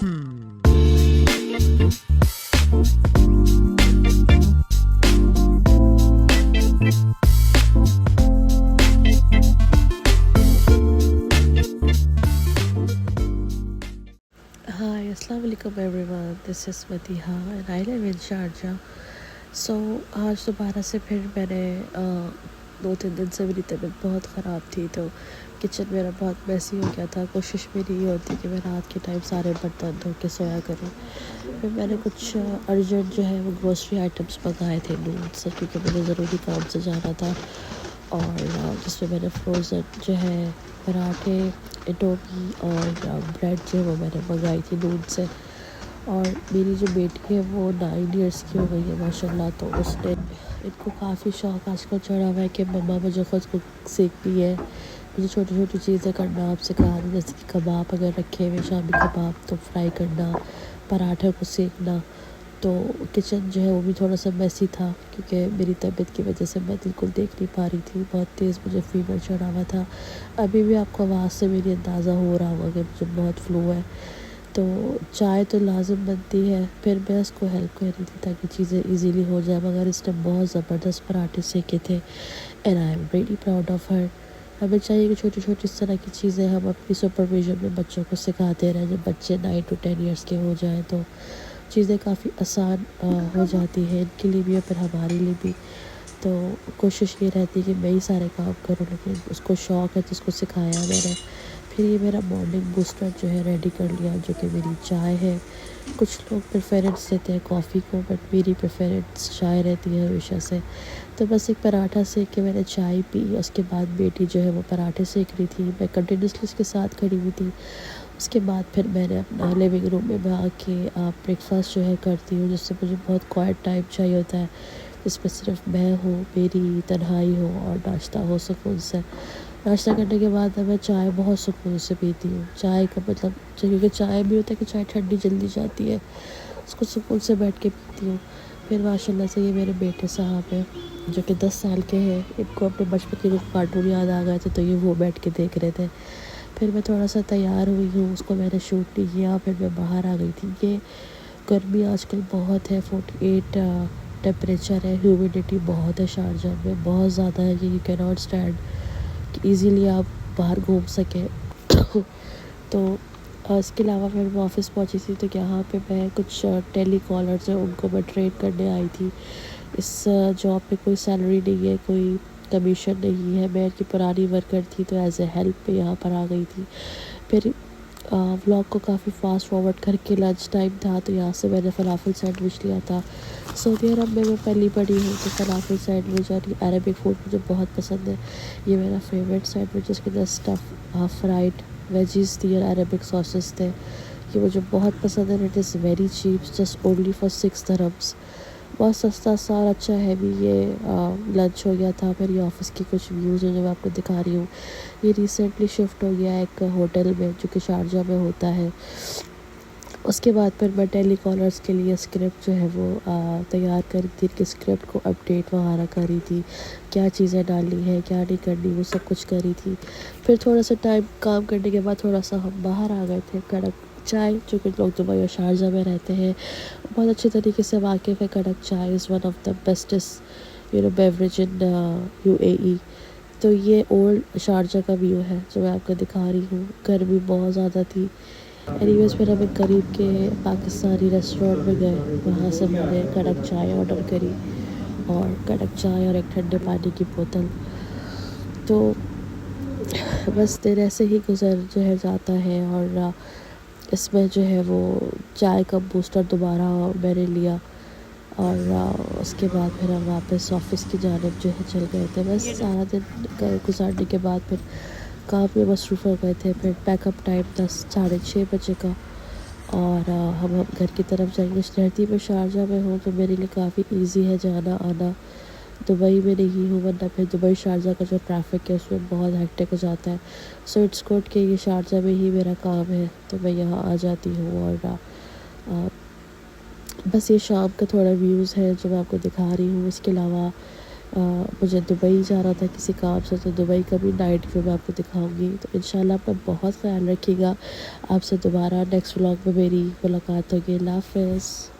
Hi, Assalamu alaikum everyone. This is Madiha and I live in Sharjah. So आज दोबारा से फिर मैंने 2-3 दिन से मेरी तबीयत बहुत ख़राब थी, तो किचन मेरा बहुत मैसी हो गया था। कोशिश मेरी ये होती कि मैं रात के टाइम सारे बर्तन धो के सोया करूँ। फिर मैंने कुछ अर्जेंट जो है वो ग्रोसरी आइटम्स मंगाए थे नून से, क्योंकि मुझे ज़रूरी काम से जाना था। और जिसमें मैंने फ्रोज़न जो है पराठे, इंडोमी और ब्रेड जो है वो मैंने मंगाई थी नून से। और मेरी जो बेटी है वो 9 इयर्स की हो गई है माशाल्लाह, तो उसने इनको काफ़ी शौक़ आजकल चढ़ा हुआ है कि मम्मा मुझे खुद कुक सीखनी है, मुझे छोटी छोटी चीज़ें करना आप सिखा रही, जैसे कि कबाब अगर रखे हुए शामी कबाब तो फ्राई करना, पराठे को सेकना। तो किचन जो है वो भी थोड़ा सा मैसी था, क्योंकि मेरी तबीयत की वजह से मैं बिल्कुल देख नहीं पा रही थी। बहुत तेज़ मुझे फीवर चढ़ा हुआ था। अभी भी आपको आवाज़ से मेरी अंदाज़ा हो रहा होगा कि मुझे बहुत फ्लू है। तो चाय तो लाजिम बनती है। फिर मैं उसको हेल्प कर रही थी ताकि चीज़ें इजीली हो जाए, मगर इसने बहुत ज़बरदस्त पराठे सेके थे and I am really proud of her. हमें चाहिए कि छोटी छोटी इस तरह की चीज़ें हम अपनी सुपरविजन में बच्चों को सिखाते रहें। जब बच्चे 9 to 10 ईयर्स के हो जाएँ तो चीज़ें काफ़ी आसान हो जाती हैं इनके लिए भी और फिर हमारे लिए भी। तो कोशिश ये रहती है कि मैं ही सारे काम करूँ, लेकिन उसको शौक़ है तो उसको सिखाया मैंने। फिर ये मेरा मॉर्निंग बूस्टर जो है रेडी कर लिया, जो कि मेरी चाय है। कुछ लोग प्रेफरेंस देते हैं कॉफ़ी को, बट मेरी प्रेफरेंस चाय रहती है हमेशा से। तो बस एक पराठा सेक के मैंने चाय पी। उसके बाद बेटी जो है वो पराठे सेक रही थी, मैं कंटिन्यूसली उसके साथ खड़ी हुई थी। उसके बाद फिर मैंने अपना लिविंग रूम में आके ब्रेकफास्ट जो है करती हूँ, जिससे मुझे बहुत क्वाइट टाइम चाहिए होता है, जिसमें सिर्फ मैं हूँ, मेरी तन्हाई हो और नाश्ता हो सुकून से। नाश्ता करने के बाद मैं चाय बहुत सुकून से पीती हूँ। चाय का मतलब, क्योंकि चाय भी होता है कि चाय ठंडी जल्दी जाती है, उसको सुकून से बैठ के पीती हूँ। फिर माशाल्लाह से ये मेरे बेटे साहब हैं जो कि 10 साल के हैं। इनको अपने बचपन के कुछ कार्टून याद आ गए थे, तो ये वो बैठ के देख रहे थे। फिर मैं थोड़ा सा तैयार हुई हूँ, उसको मैंने शूट नहीं किया, फिर मैं बाहर आ गई थी। ये गर्मी आजकल बहुत है, 48 टेम्परेचर है, ह्यूमिडिटी बहुत है शारजाह में, बहुत ज़्यादा है कि यू कैन नॉट स्टैंड कि ईज़िली आप बाहर घूम सकें। तो इसके अलावा फिर मैं ऑफ़िस पहुंची थी, तो यहाँ पे मैं कुछ टेली कॉलर्स हैं उनको मैं ट्रेन करने आई थी। इस जॉब पे कोई सैलरी नहीं है, कोई कमीशन नहीं है। मैं इनकी पुरानी वर्कर थी, तो एज ए हेल्प पे यहाँ पर आ गई थी। फिर व्लॉग को काफ़ी फास्ट फॉरवर्ड करके लंच टाइम था, तो यहाँ से मैंने फ़लाफल सैंडविच लिया था। सऊदी अरब में मैं पली बड़ी हूँ, तो फ़लाफल सैंडविच और अरबिक फूड मुझे बहुत पसंद है। ये मेरा फेवरेट सैंडविच, इसके अंदर स्टफ़ फ्राइड वेजीज़ थी और अरबिक सॉसेस थे। ये मुझे बहुत पसंद है। It is very cheap, just only for 6 dirhams। बहुत सस्ता सा और अच्छा हैवी ये लंच हो गया था। फिर ये ऑफ़िस की कुछ व्यूज़ हैं जो मैं आपको दिखा रही हूँ। ये रिसेंटली शिफ्ट हो गया है एक होटल में जो कि शारजाह में होता है। उसके बाद फिर मैं टेली कॉलर्स के लिए स्क्रिप्ट जो है वो तैयार करी थी, कि स्क्रिप्ट को अपडेट वगैरह करी थी, क्या चीज़ें डालनी है क्या नहीं करनी, वो सब कुछ करी थी। फिर थोड़ा सा टाइम काम करने के बाद थोड़ा सा हम बाहर आ गए थे। कड़क चाय, जो कि लोग दुबई और शारजाह में रहते हैं बहुत अच्छे तरीके से वाकिफ़ है। कड़क चाय is one of the bestest beverage in UAE। तो ये ओल्ड शारजाह का व्यू है जो मैं आपको दिखा रही हूँ। गर्मी बहुत ज़्यादा थी। एनीवेज़ फिर हम एक करीब के पाकिस्तानी रेस्टोरेंट में गए, वहाँ से मैंने कड़क चाय ऑर्डर करी, और कड़क चाय और एक ठंडे पानी की बोतल। तो बस दिन ऐसे ही गुजर जो है जाता है। और इसमें जो है वो चाय का बूस्टर दोबारा मैंने लिया, और उसके बाद फिर हम वापस ऑफ़िस की जानिब जो है चल गए थे। बस सारा दिन गुजारने के बाद फिर काम में मसरूफ़ हो गए थे। फिर पैकअप टाइम 10 साढ़े 6 बजे का, और हम घर की तरफ जाएंगे। शहरती में शारजाह में हूँ, तो मेरे लिए काफ़ी इजी है जाना आना। दुबई में नहीं हूँ, वरना फिर दुबई शारजाह का जो ट्रैफिक है उसमें बहुत हेक्टिक हो जाता है। सो इट्स गुड कि ये शारजाह में ही मेरा काम है, तो मैं यहाँ आ जाती हूँ। और बस ये शाम का थोड़ा व्यूज़ है जो मैं आपको दिखा रही हूँ। इसके अलावा मुझे दुबई जाना था किसी काम से, तो दुबई का भी नाइट व्यू मैं आपको दिखाऊंगी। तो इंशाल्लाह अपना बहुत ख्याल रखिएगा। आपसे दोबारा नेक्स्ट व्लॉग में मेरी मुलाकात होगी। अल्लाह हाफ़िज़।